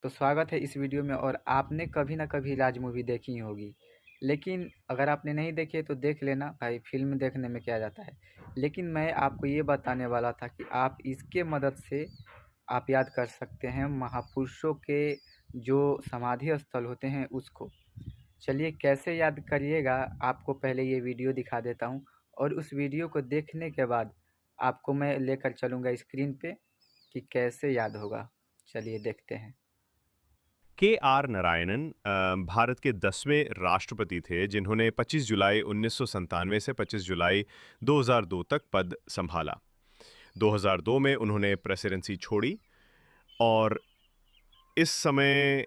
तो स्वागत है इस वीडियो में। और आपने कभी ना कभी राज मूवी देखी ही होगी, लेकिन अगर आपने नहीं देखी है तो देख लेना भाई, फिल्म देखने में क्या जाता है। लेकिन मैं आपको ये बताने वाला था कि आप इसके मदद से आप याद कर सकते हैं महापुरुषों के जो समाधि स्थल होते हैं उसको। चलिए कैसे याद करिएगा, आपको पहले ये वीडियो दिखा देता हूँ और उस वीडियो को देखने के बाद आपको मैं लेकर चलूँगा स्क्रीन पे कि कैसे याद होगा। चलिए देखते हैं। के आर नारायणन भारत के 10वें राष्ट्रपति थे जिन्होंने 25 जुलाई 1997 से 25 जुलाई 2002 तक पद संभाला। 2002 में उन्होंने प्रेसिडेंसी छोड़ी और इस समय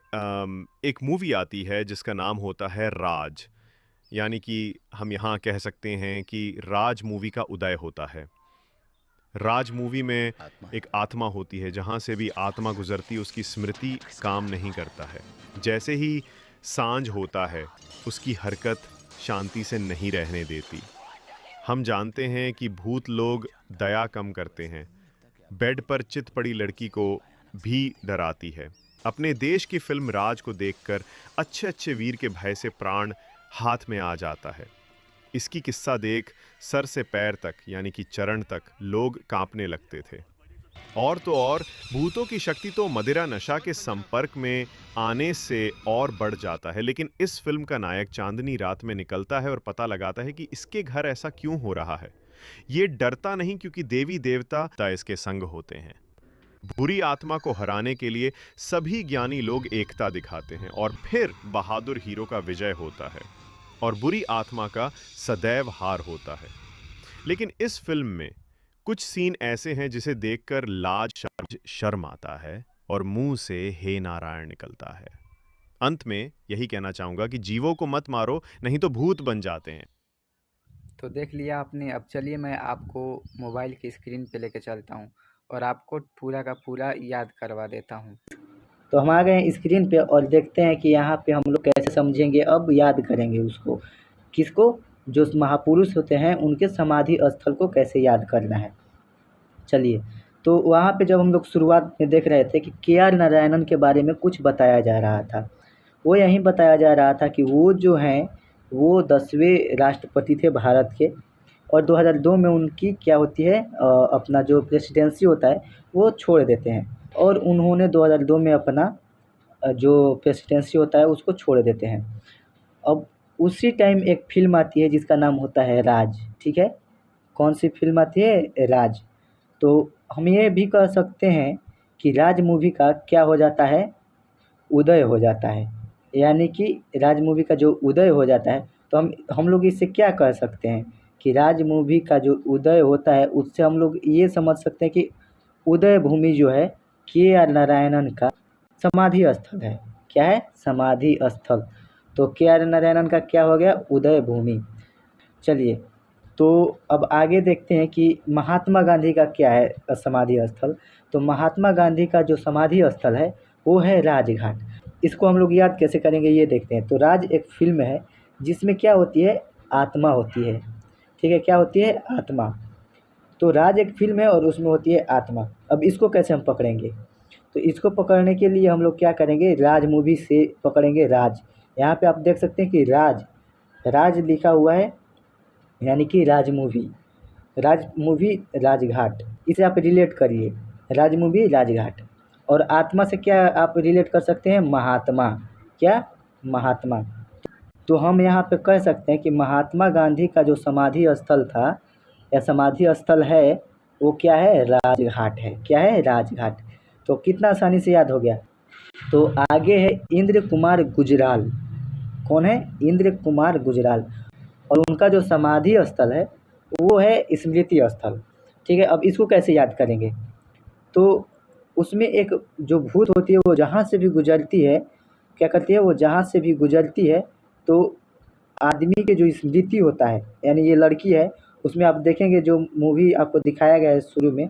एक मूवी आती है जिसका नाम होता है राज, यानी कि हम यहाँ कह सकते हैं कि राज मूवी का उदय होता है। राज मूवी में एक आत्मा होती है, जहाँ से भी आत्मा गुजरती उसकी स्मृति काम नहीं करता है। जैसे ही सांझ होता है उसकी हरकत शांति से नहीं रहने देती। हम जानते हैं कि भूत लोग दया कम करते हैं। बेड पर चित पड़ी लड़की को भी डराती है। अपने देश की फिल्म राज को देखकर अच्छे अच्छे वीर के भय से प्राण हाथ में आ जाता है। इसकी किस्सा देख सर से पैर तक यानी कि चरण तक लोग कांपने लगते थे। और तो और भूतों की शक्ति तो मदिरा नशा के संपर्क में आने से और बढ़ जाता है। लेकिन इस फिल्म का नायक चांदनी रात में निकलता है और पता लगाता है कि इसके घर ऐसा क्यों हो रहा है। ये डरता नहीं क्योंकि देवी देवता इसके संग होते हैं। बुरी आत्मा को हराने के लिए सभी ज्ञानी लोग एकता दिखाते हैं और फिर बहादुर हीरो का विजय होता है और बुरी आत्मा का सदैव हार होता है। लेकिन इस फिल्म में कुछ सीन ऐसे हैं जिसे देखकर लाज शर्म आता है और मुंह से हे नारायण निकलता है। अंत में यही कहना चाहूंगा कि जीवों को मत मारो, नहीं तो भूत बन जाते हैं। तो देख लिया आपने। अब चलिए मैं आपको मोबाइल की स्क्रीन पे लेके चलता हूँ और आपको पूरा का पूरा याद करवा देता हूँ। तो हम आ गए हैं स्क्रीन पे और देखते हैं कि यहाँ पे हम लोग कैसे समझेंगे, अब याद करेंगे उसको। किसको? जो महापुरुष होते हैं उनके समाधि स्थल को कैसे याद करना है। चलिए, तो वहाँ पे जब हम लोग शुरुआत में देख रहे थे कि के आर नारायणन के बारे में कुछ बताया जा रहा था। वो यही बताया जा रहा था कि वो जो हैं वो 10वें राष्ट्रपति थे भारत के, और 2002 में उनकी क्या होती है, अपना जो प्रेसिडेंसी होता है वो छोड़ देते हैं, और उन्होंने 2002 में अपना जो प्रेसिडेंसी होता है उसको छोड़ देते हैं। अब उसी टाइम एक फ़िल्म आती है जिसका नाम होता है राज, ठीक है? कौन सी फ़िल्म आती है? राज। तो हम ये भी कह सकते हैं कि राज मूवी का क्या हो जाता है, उदय हो जाता है। यानी कि राज मूवी का जो उदय हो जाता है, तो हम लोग इससे क्या कह सकते हैं कि राज मूवी का जो उदय होता है उससे हम लोग ये समझ सकते हैं कि उदय भूमि जो है के आर नारायणन का समाधि स्थल है। क्या है? समाधि स्थल। तो के आर नारायणन का क्या हो गया? उदय भूमि। चलिए, तो अब आगे देखते हैं कि महात्मा गांधी का क्या है समाधि स्थल। तो महात्मा गांधी का जो समाधि स्थल है वो है राजघाट। इसको हम लोग याद कैसे करेंगे ये देखते हैं। तो राज एक फिल्म है जिसमें क्या होती है, आत्मा होती है। ठीक है, क्या होती है? आत्मा। तो राज एक फिल्म है और उसमें होती है आत्मा। अब इसको कैसे हम पकड़ेंगे? तो इसको पकड़ने के लिए हम लोग क्या करेंगे, राज मूवी से पकड़ेंगे राज। यहाँ पे आप देख सकते हैं कि राज राज लिखा हुआ है, यानी कि राज मूवी राजघाट। इसे आप रिलेट करिए, राज मूवी राजघाट। और आत्मा से क्या आप रिलेट कर सकते हैं? महात्मा। क्या? महात्मा। तो हम यहाँ पे कह सकते हैं कि महात्मा गांधी का जो समाधि स्थल था या समाधि स्थल है वो क्या है? राजघाट है। क्या है? राजघाट। तो कितना आसानी से याद हो गया। तो आगे है इंद्र कुमार गुजराल। कौन है? इंद्र कुमार गुजराल। और उनका जो समाधि स्थल है वो है स्मृति स्थल। ठीक है, अब इसको कैसे याद करेंगे? तो उसमें एक जो भूत होती है वो जहाँ से भी गुजरती है, क्या करती है? वो जहाँ से भी गुजरती है तो आदमी के जो स्मृति होता है, यानी ये लड़की है, उसमें आप देखेंगे जो मूवी आपको दिखाया गया है शुरू में,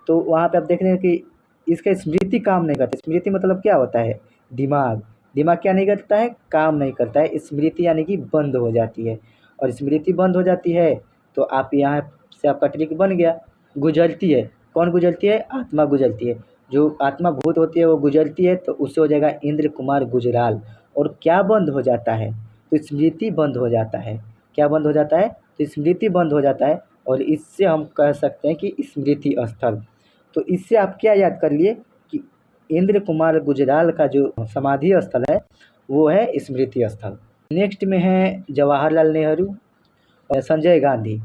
तो वहाँ पे आप देख रहे हैं कि इसका स्मृति काम नहीं करता। स्मृति मतलब क्या होता है? दिमाग। दिमाग क्या नहीं करता है? काम नहीं करता है। स्मृति यानी कि बंद हो जाती है, और स्मृति बंद हो जाती है तो आप यहाँ से आपका ट्रिक बन गया। गुजरती है, कौन गुजरती है? आत्मा गुजरती है। जो आत्मा भूत होती है वो गुजरती है तो उससे हो जाएगा इंद्र कुमार गुजराल। और क्या बंद हो जाता है? तो स्मृति बंद हो जाता है। क्या बंद हो जाता है? तो स्मृति बंद हो जाता है और इससे हम कह सकते हैं कि स्मृति स्थल। तो इससे आप क्या याद कर लिए कि इंद्र कुमार गुजराल का जो समाधि स्थल है वो है स्मृति स्थल। नेक्स्ट में है जवाहरलाल नेहरू और संजय गांधी।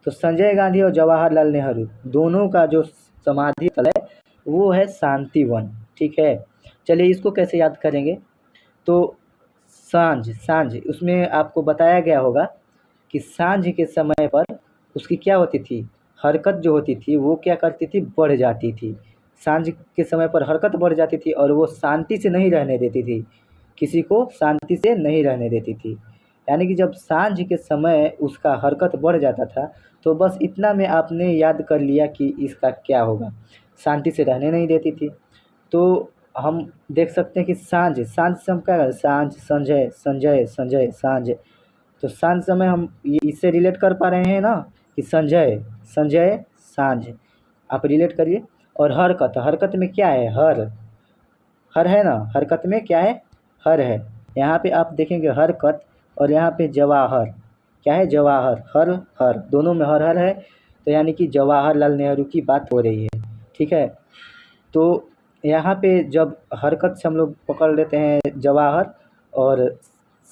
तो संजय गांधी और जवाहरलाल नेहरू दोनों का जो समाधि स्थल है वो है शांतिवन। ठीक है, चलिए इसको कैसे याद करेंगे? तो सांझ सांझ उसमें आपको बताया गया होगा कि सांझ के समय पर उसकी क्या होती थी, हरकत जो होती थी वो क्या करती थी, बढ़ जाती थी। सांझ के समय पर हरकत बढ़ जाती थी और वो शांति से नहीं रहने देती थी, किसी को शांति से नहीं रहने देती थी। यानी कि जब सांझ के समय उसका हरकत बढ़ जाता था तो बस इतना में आपने याद कर लिया कि इसका क्या होगा, शांति से रहने नहीं देती थी। तो हम देख सकते हैं कि सांझ सांझ से हम क्या करें, सांझ संजय संजय संजय सांझ। तो सांझ समय हम ये इससे रिलेट कर पा रहे हैं ना कि संजय संजय सांझ, आप रिलेट करिए। और हरकत हरकत में क्या है, हर हर है ना, हरकत में क्या है, हर है। यहाँ पे आप देखेंगे हरकत और यहाँ पे जवाहर, क्या है, जवाहर, हर हर दोनों में हर हर है। तो यानी कि जवाहरलाल नेहरू की बात हो रही है। ठीक है, तो यहाँ पे जब हरकत से हम लोग पकड़ लेते हैं जवाहर और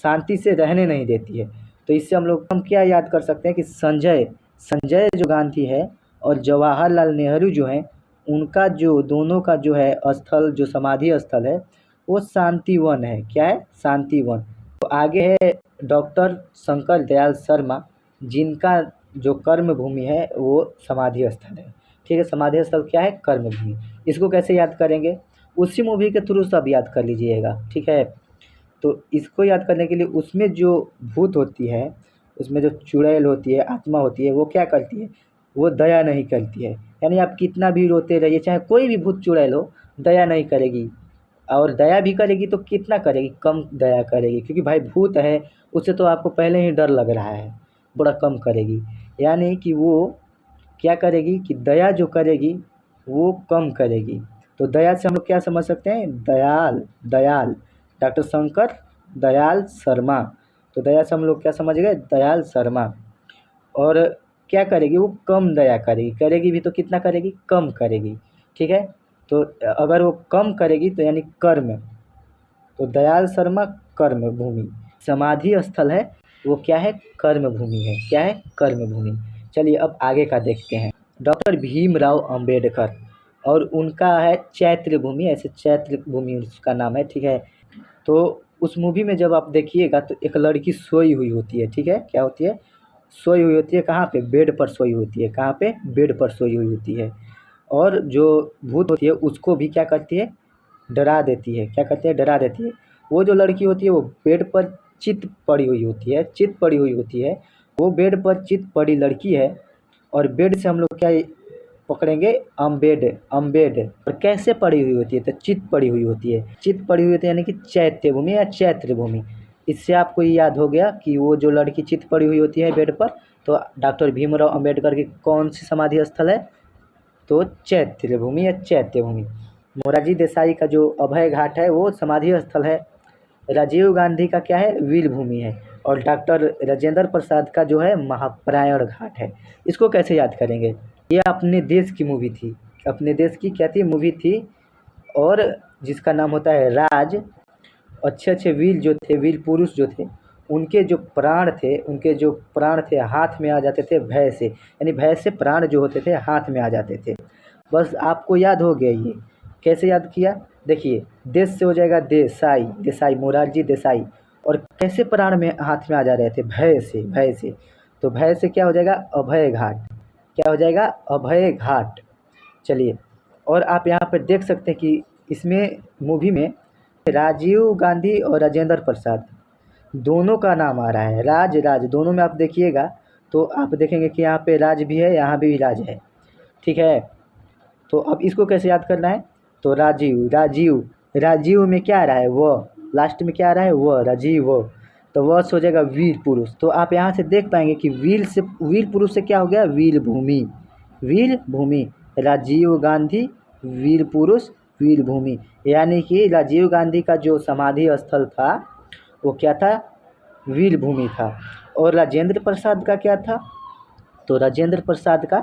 शांति से रहने नहीं देती है, तो इससे हम क्या याद कर सकते हैं कि संजय संजय जो गांधी है और जवाहरलाल नेहरू जो हैं उनका जो दोनों का जो है स्थल, जो समाधि स्थल है वो शांतिवन है। क्या है, शांतिवन। तो आगे है डॉक्टर शंकर दयाल शर्मा, जिनका जो कर्म भूमि है वो समाधि स्थल है। ठीक है, समाधि स्थल क्या है, कर्म भूमि। इसको कैसे याद करेंगे, उसी मूवी के थ्रू सब याद कर लीजिएगा। ठीक है, तो इसको याद करने के लिए उसमें जो भूत होती है, उसमें जो चुड़ैल होती है, आत्मा होती है, वो क्या करती है, वो दया नहीं करती है। यानी आप कितना भी रोते रहिए, चाहे कोई भी भूत चुड़ैल हो, दया नहीं करेगी। और दया भी करेगी तो कितना करेगी, कम दया करेगी, क्योंकि भाई भूत है, उससे तो आपको पहले ही डर लग रहा है, बड़ा कम करेगी। यानी कि वो क्या करेगी कि दया जो करेगी वो कम करेगी। तो दया से हम लोग क्या समझ सकते हैं, दयाल दयाल, डॉक्टर शंकर दयाल शर्मा। तो दया से हम लोग क्या समझ गए, दयाल शर्मा। और क्या करेगी, वो कम दया करेगी, करेगी भी तो कितना करेगी, कम करेगी। ठीक है, तो अगर वो कम करेगी तो यानी कर्म, तो दयाल शर्मा कर्म भूमि, समाधि स्थल है वो क्या है, कर्म भूमि है। क्या है, कर्म भूमि। चलिए अब आगे का देखते हैं। डॉक्टर भीमराव अंबेडकर और उनका है चैत्र भूमि, ऐसे चैत्र भूमि उसका नाम है। ठीक है, तो उस मूवी में जब आप देखिएगा तो एक लड़की सोई हुई होती है। ठीक है, क्या होती है, सोई हुई होती है, कहाँ पे, बेड पर सोई होती है। कहाँ पे, बेड पर सोई हुई होती है। और जो भूत होती है उसको भी क्या करती है, डरा देती है। क्या करती है, डरा देती है। वो जो लड़की होती है वो बेड पर चित पड़ी हुई होती है, चित पड़ी हुई होती है। वो बेड पर चित पड़ी लड़की है और बेड से हम लोग क्या पकड़ेंगे, अम्बेड अम्बेड। और कैसे पड़ी हुई होती है, तो चित पड़ी हुई होती है। चित पड़ी हुई होती है यानी कि चैत्य भूमि या चैत्र भूमि। इससे आपको ये याद हो गया कि वो जो लड़की चित पड़ी हुई होती है बेड पर, तो डॉक्टर भीमराव अंबेडकर की कौन सी समाधि स्थल है, तो चैत्य भूमि या चैत्य भूमि। मोरारजी देसाई का जो अभय घाट है वो समाधि स्थल है। राजीव गांधी का क्या है, वीर भूमि है। और डॉक्टर राजेंद्र प्रसाद का जो है महाप्रायण घाट है। इसको कैसे याद करेंगे, ये अपने देश की मूवी थी, अपने देश की क्या थी, मूवी थी। और जिसका नाम होता है राज। अच्छे अच्छे वीर जो थे, वीर पुरुष जो थे, उनके जो प्राण थे, उनके जो प्राण थे हाथ में आ जाते थे भय से, यानी भय से प्राण जो होते थे हाथ में आ जाते थे। बस आपको याद हो गया ये। कैसे याद किया, देखिए, देश से हो जाएगा देसाई, देसाई मोरारजी देसाई। और कैसे प्राण में हाथ में आ जा रहे थे, भय से, भय से। तो भय से क्या हो जाएगा, अभय घाट। क्या हो जाएगा, अभय घाट। चलिए, और आप यहाँ पर देख सकते हैं कि इसमें मूवी में राजीव गांधी और राजेंद्र प्रसाद दोनों का नाम आ रहा है, राज राज दोनों में आप देखिएगा तो आप देखेंगे कि यहाँ पे राज भी है, यहाँ भी राज है। ठीक है, तो अब इसको कैसे याद करना है, तो राजीव राजीव राजीव में क्या आ रहा है, वह लास्ट में क्या आ रहा है, वह राजीव वह, तो वह हो जाएगा वीर पुरुष। तो आप यहाँ से देख पाएंगे कि वीर से, वीर पुरुष से क्या हो गया, वीर भूमि, वीर भूमि। राजीव गांधी वीर पुरुष वीर भूमि, यानी कि राजीव गांधी का जो समाधि स्थल था वो क्या था, वीर भूमि था। और राजेंद्र प्रसाद का क्या था, तो राजेंद्र प्रसाद का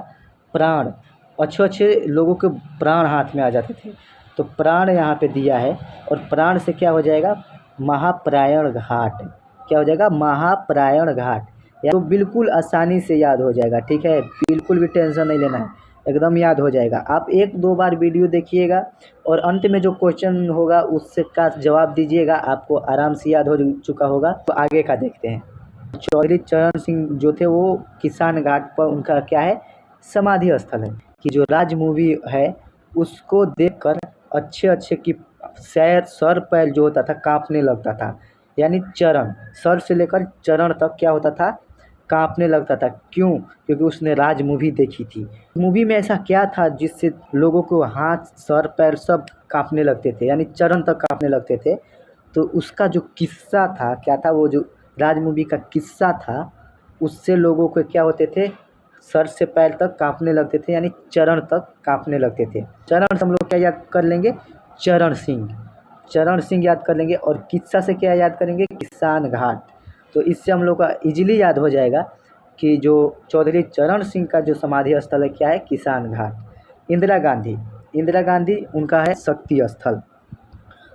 प्राण, अच्छे अच्छे लोगों के प्राण हाथ में आ जाते थे, तो प्राण यहाँ पे दिया है। और प्राण से क्या हो जाएगा, महाप्रायण घाट, क्या हो जाएगा, महाप्रायण घाट। या तो बिल्कुल आसानी से याद हो जाएगा, ठीक है, बिल्कुल भी टेंशन नहीं लेना है, एकदम याद हो जाएगा। आप 1-2 बार वीडियो देखिएगा और अंत में जो क्वेश्चन होगा उससे का जवाब दीजिएगा, आपको आराम से याद हो चुका होगा। तो आगे का देखते हैं। चौधरी चरण सिंह जो थे वो किसान घाट पर उनका क्या है, समाधि स्थल है। कि जो राज मूवी है उसको देखकर अच्छे अच्छे की सर पैर जो होता था कांपने लगता था, यानी चरण, सर से लेकर चरण तक क्या होता था, कांपने लगता था। क्यों, क्योंकि उसने राज मूवी देखी थी। मूवी में ऐसा क्या था जिससे लोगों को हाथ सर पैर सब कांपने लगते थे, यानी चरण तक कांपने लगते थे। तो उसका जो किस्सा था, क्या था, वो जो राज मूवी का किस्सा था, उससे लोगों को क्या होते थे, सर से पैर तक कांपने लगते थे, यानी चरण तक कांपने लगते थे। चरण से हम लोग क्या याद कर लेंगे, चरण सिंह, चरण सिंह याद कर लेंगे। और किस्सा से क्या याद करेंगे, किसान घाट। तो इससे हम लोग का इजीली याद हो जाएगा कि जो चौधरी चरण सिंह का जो समाधि स्थल है क्या है, किसान घाट। इंदिरा गांधी, इंदिरा गांधी उनका है शक्ति स्थल।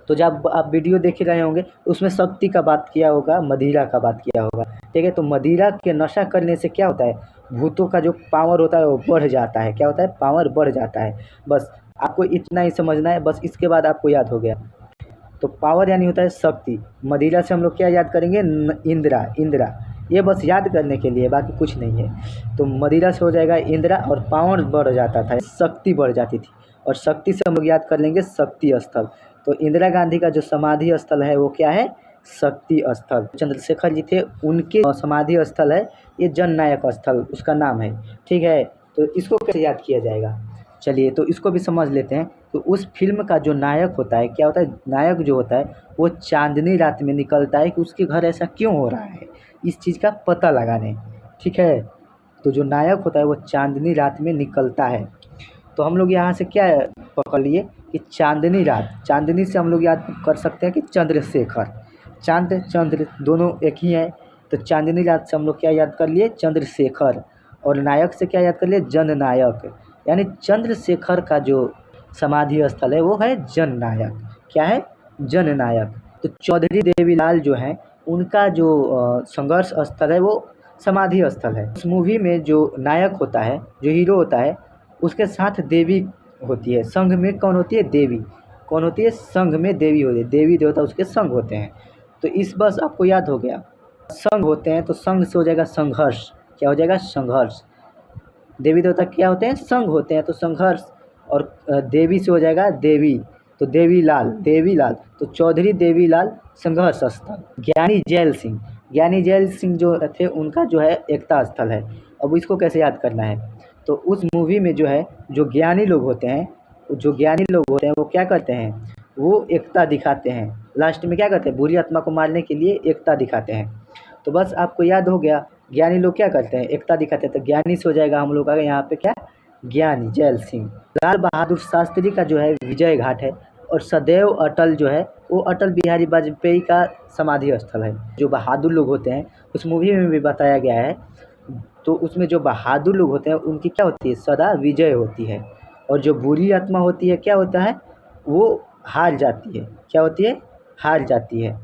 तो जब आप वीडियो देख रहे होंगे उसमें शक्ति का बात किया होगा, मदिरा का बात किया होगा, ठीक है। तो मदिरा के नशा करने से क्या होता है, भूतों का जो पावर होता है वो बढ़ जाता है, क्या होता है, पावर बढ़ जाता है। बस आपको इतना ही समझना है, बस इसके बाद आपको याद हो गया। तो पावर यानी होता है शक्ति। मदिरा से हम लोग क्या याद करेंगे, इंदिरा, इंदिरा, ये बस याद करने के लिए, बाकी कुछ नहीं है। तो मदिरा से हो जाएगा इंदिरा, और पावर बढ़ जाता था, शक्ति बढ़ जाती थी। और शक्ति से हम लोग याद कर लेंगे शक्ति स्थल। तो इंदिरा गांधी का जो समाधि स्थल है वो क्या है, शक्ति स्थल। चंद्रशेखर जी थे, उनके समाधि स्थल है ये जननायक स्थल, उसका नाम है, ठीक है। तो इसको कैसे याद किया जाएगा, चलिए तो इसको भी समझ लेते हैं। तो उस फिल्म का जो नायक होता है, क्या होता है, नायक जो होता है वो चांदनी रात में निकलता है कि उसके घर ऐसा क्यों हो रहा है, इस चीज़ का पता लगाने, ठीक है। तो जो नायक होता है वो चांदनी रात में निकलता है। तो हम लोग यहाँ से क्या पकड़ लिए कि चांदनी रात, चांदनी से हम लोग याद कर सकते हैं कि चंद्रशेखर, चांद चंद्र दोनों एक ही है। तो चांदनी रात से हम लोग क्या याद कर लिए, चंद्रशेखर। और नायक से क्या याद कर लिए, जननायक, यानी चंद्रशेखर का जो समाधि स्थल है वो है जननायक, क्या है, जननायक। तो चौधरी देवीलाल जो हैं उनका जो संघर्ष स्थल है वो समाधि स्थल है। उस मूवी में जो नायक होता है, जो हीरो होता है, उसके साथ देवी होती है, संघ में कौन होती है, देवी, कौन होती है, संघ में देवी होती है, देवी देवता उसके संघ होते हैं। तो इस बस आपको याद हो गया, संघ होते हैं तो संघ से हो जाएगा संघर्ष, क्या हो जाएगा, संघर्ष। देवी देवता क्या होते हैं, संघ होते हैं तो संघर्ष। और देवी से हो जाएगा देवी, तो देवीलाल, देवीलाल, तो चौधरी देवीलाल संघर्ष स्थल। ज्ञानी जैल सिंह, ज्ञानी जैल सिंह जो थे उनका जो है एकता स्थल है। अब इसको कैसे याद करना है, तो उस मूवी में जो है जो ज्ञानी लोग होते हैं, जो ज्ञानी लोग होते हैं वो क्या करते हैं, वो एकता दिखाते हैं, लास्ट में क्या करते हैं, बुरी आत्मा को मारने के लिए एकता दिखाते हैं। तो बस आपको याद हो गया, ज्ञानी लोग क्या करते हैं, एकता दिखाते हैं। तो ज्ञानी से हो जाएगा हम लोग का यहाँ पे क्या, ज्ञानी जैल सिंह। लाल बहादुर शास्त्री का जो है विजय घाट है। और सदैव अटल जो है वो अटल बिहारी वाजपेयी का समाधि स्थल है। जो बहादुर लोग होते हैं उस मूवी में भी बताया गया है। तो उसमें जो बहादुर लोग होते हैं उनकी क्या होती है, सदा विजय होती है। और जो बुरी आत्मा होती है क्या होता है, वो हार जाती है, क्या होती है, हार जाती है।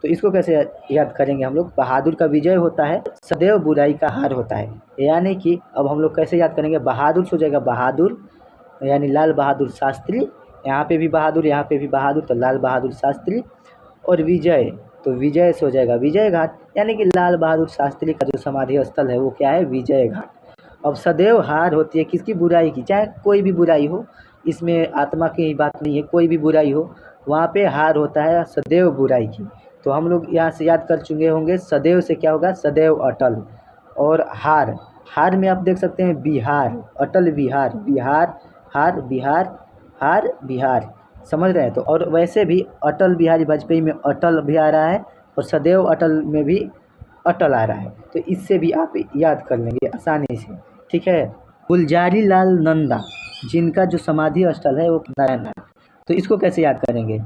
तो इसको कैसे याद करेंगे हम लोग, बहादुर का विजय होता है, सदैव बुराई का हार होता है। यानी कि अब हम लोग कैसे याद करेंगे, बहादुर से हो जाएगा बहादुर, यानी लाल बहादुर शास्त्री, यहाँ पे भी बहादुर, यहाँ पे भी बहादुर, तो लाल बहादुर शास्त्री। और विजय, तो विजय से हो जाएगा विजय घाट, यानी कि लाल बहादुर शास्त्री का जो समाधि स्थल है वो क्या है, विजय घाट। अब सदैव हार होती है किसकी, बुराई की, चाहे कोई भी बुराई हो, इसमें आत्मा की बात नहीं है, कोई भी बुराई हो वहाँ पे हार होता है सदैव बुराई की। तो हम लोग यहाँ से याद कर चुके होंगे, सदैव से क्या होगा, सदैव अटल। और हार, हार में आप देख सकते हैं बिहार, अटल बिहार, बिहार, हार, बिहार, हार, बिहार, समझ रहे हैं। तो और वैसे भी अटल बिहारी वाजपेयी में अटल भी आ रहा है और सदैव अटल में भी अटल आ रहा है। तो इससे भी आप याद कर लेंगे आसानी से, ठीक है। गुलजारी लाल नंदा, जिनका जो समाधि स्थल है वो नारायण घाट। तो इसको कैसे याद करेंगे?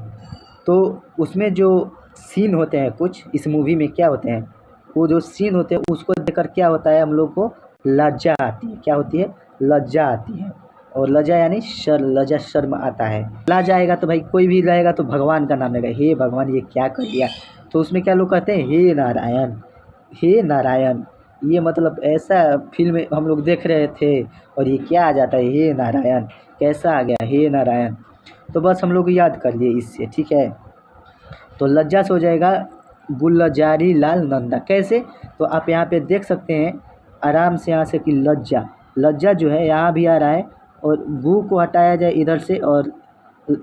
तो उसमें जो सीन होते हैं कुछ इस मूवी में क्या होते हैं, वो जो सीन होते हैं उसको देखकर क्या होता है, हम लोग को लज्जा आती है। क्या होती है? लज्जा आती है। और लज्जा यानी लज्जा, शर्म आता है। लाज आएगा तो भाई कोई भी रहेगा तो भगवान का नाम लेगा, हे भगवान ये क्या कर दिया। तो उसमें क्या लोग कहते हैं, हे नारायण, हे नारायण। ये मतलब ऐसा फिल्म हम लोग देख रहे थे और ये क्या आ जाता है, हे नारायण, कैसा आ गया हे नारायण। तो बस हम लोग याद कर लिए इससे, ठीक है। तो लज्जा से हो जाएगा गुलजारी लाल नंदा। कैसे? तो आप यहाँ पे देख सकते हैं आराम से यहाँ से कि लज्जा, लज्जा जो है यहाँ भी आ रहा है और गु को हटाया जाए इधर से, और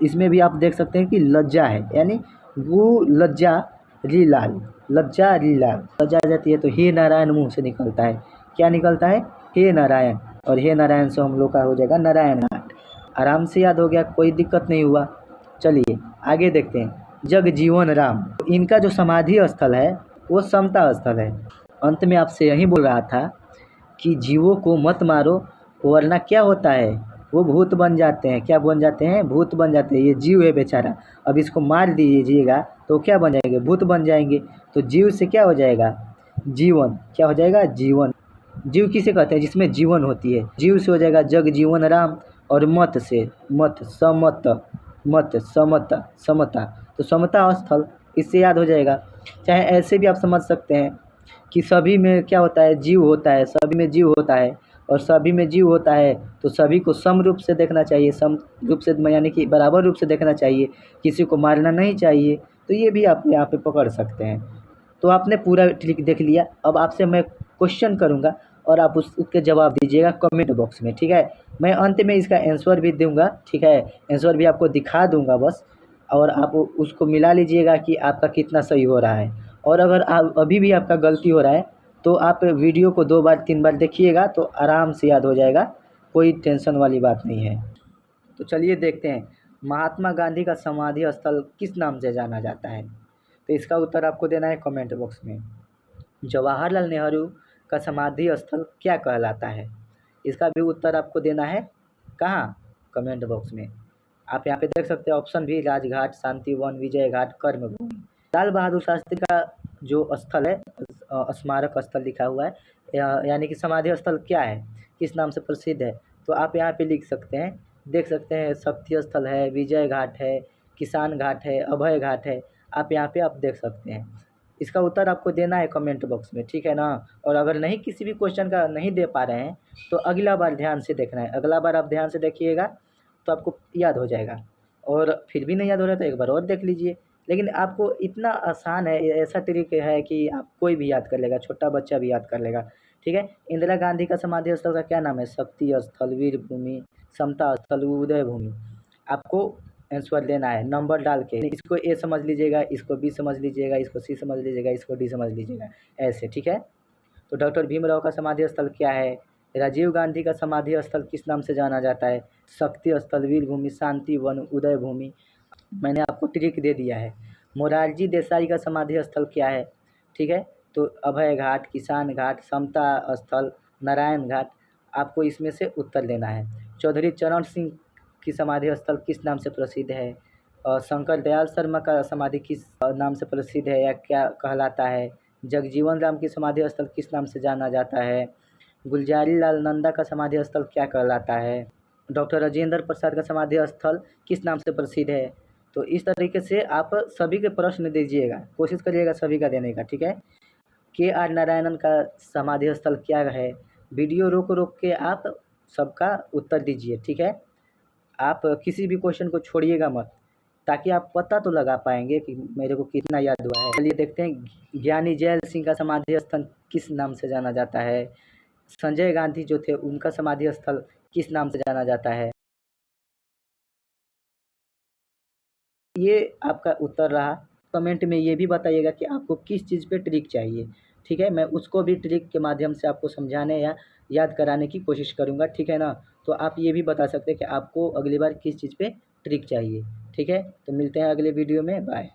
इसमें भी आप देख सकते हैं कि लज्जा है, यानी गु लज्जा री लाल, लज्जा री लाल। लज्जा आ जाती है तो हे नारायण मुंह से निकलता है। क्या निकलता है? हे नारायण। और हे नारायण से हम लोग का हो जाएगा नारायण घाट। आराम से याद हो गया, कोई दिक्कत नहीं हुआ। चलिए आगे देखते हैं। जगजीवन राम, इनका जो समाधि स्थल है वो समता स्थल है। अंत में आपसे यही बोल रहा था कि जीवों को मत मारो, वरना क्या होता है, वो भूत बन जाते हैं। क्या बन जाते हैं? भूत बन जाते हैं। ये जीव है बेचारा, अब इसको मार दीजिएगा तो क्या बन जाएंगे? भूत बन जाएंगे। तो जीव से क्या हो जाएगा? जीवन। क्या हो जाएगा? जीवन। जीव किसे कहते हैं? जिसमें जीवन होती है। जीव से हो जाएगा जगजीवन राम। और मत से मत, समत, मत समता, समता, तो समता स्थल, इससे याद हो जाएगा। चाहे ऐसे भी आप समझ सकते हैं कि सभी में क्या होता है, जीव होता है, सभी में जीव होता है। और सभी में जीव होता है तो सभी को सम रूप से देखना चाहिए, सम रूप से यानी कि बराबर रूप से देखना चाहिए, किसी को मारना नहीं चाहिए। तो ये भी आप यहाँ पे पकड़ सकते हैं। तो आपने पूरा ट्रिक देख लिया। अब आपसे मैं क्वेश्चन करूँगा और आप उसके जवाब दीजिएगा कमेंट बॉक्स में, ठीक है। मैं अंत में इसका आंसर भी दूंगा, ठीक है, आंसर भी आपको दिखा दूंगा बस, और आप उसको मिला लीजिएगा कि आपका कितना सही हो रहा है। और अगर आप अभी भी आपका गलती हो रहा है तो आप वीडियो को 2 बार 3 बार देखिएगा तो आराम से याद हो जाएगा, कोई टेंशन वाली बात नहीं है। तो चलिए देखते हैं, महात्मा गांधी का समाधि स्थल किस नाम से जाना जाता है? तो इसका उत्तर आपको देना है कमेंट बॉक्स में। जवाहरलाल नेहरू का समाधि स्थल क्या कहलाता है? इसका भी उत्तर आपको देना है कहाँ? कमेंट बॉक्स में। आप यहाँ पे देख सकते हैं ऑप्शन भी, राजघाट, शांतिवन, विजय घाट, कर्मभूमि। लाल बहादुर शास्त्री का जो स्थल है, स्मारक स्थल लिखा हुआ है, यानी कि समाधि स्थल क्या है, किस नाम से प्रसिद्ध है? तो आप यहाँ पे लिख सकते हैं, देख सकते हैं शक्ति स्थल है, विजय घाट है, किसान घाट है, अभय घाट है। आप यहाँ पे आप देख सकते हैं। इसका उत्तर आपको देना है कमेंट बॉक्स में, ठीक है ना। और अगर नहीं, किसी भी क्वेश्चन का नहीं दे पा रहे हैं तो अगला बार ध्यान से देखना है, अगला बार आप ध्यान से देखिएगा तो आपको याद हो जाएगा। और फिर भी नहीं याद हो रहा तो एक बार और देख लीजिए। लेकिन आपको इतना आसान है, ऐसा ट्रिक है कि आप कोई भी याद कर लेगा, छोटा बच्चा भी याद कर लेगा, ठीक है। इंदिरा गांधी का समाधि स्थल का क्या नाम है? शक्ति स्थल, वीर भूमि, समता स्थल, उदय भूमि। आपको आंसर देना है नंबर डाल के। इसको ए समझ लीजिएगा, इसको बी समझ लीजिएगा, इसको सी समझ लीजिएगा, इसको डी समझ लीजिएगा, ऐसे, ठीक है। तो डॉक्टर भीमराव का समाधि स्थल क्या है? राजीव गांधी का समाधि स्थल किस नाम से जाना जाता है? शक्ति स्थल, वीर भूमि, शांति वन, उदय भूमि। मैंने आपको ट्रिक दे दिया है। मोरारजी देसाई का समाधि स्थल क्या है? ठीक है, तो अभय घाट, किसान घाट, समता स्थल, नारायण घाट। आपको इसमें से उत्तर देना है। चौधरी चरण सिंह की समाधि स्थल किस नाम से प्रसिद्ध है? शंकर दयाल शर्मा का समाधि किस नाम से प्रसिद्ध है या क्या कहलाता है? जगजीवन राम की समाधि स्थल किस नाम से जाना जाता है? गुलजारी लाल नंदा का समाधि स्थल क्या कहलाता है? डॉक्टर राजेंद्र प्रसाद का समाधि स्थल किस नाम से प्रसिद्ध है? तो इस तरीके से आप सभी के प्रश्न दीजिएगा, कोशिश करिएगा सभी का देने का, ठीक है। के आर नारायणन का समाधि स्थल क्या है? वीडियो रोक रोक के आप सबका उत्तर दीजिए, ठीक है। आप किसी भी क्वेश्चन को छोड़िएगा मत, ताकि आप पता तो लगा पाएंगे कि मेरे को कितना याद हुआ है। चलिए देखते हैं, ज्ञानी जैल सिंह का समाधि स्थल किस नाम से जाना जाता है? संजय गांधी जो थे उनका समाधि स्थल किस नाम से जाना जाता है? ये आपका उत्तर रहा। कमेंट में ये भी बताइएगा कि आपको किस चीज़ पे ट्रिक चाहिए, ठीक है। मैं उसको भी ट्रिक के माध्यम से आपको समझाने या याद कराने की कोशिश करूँगा, ठीक है ना। तो आप ये भी बता सकते हैं कि आपको अगली बार किस चीज़ पे ट्रिक चाहिए, ठीक है। तो मिलते हैं अगले वीडियो में, बाय।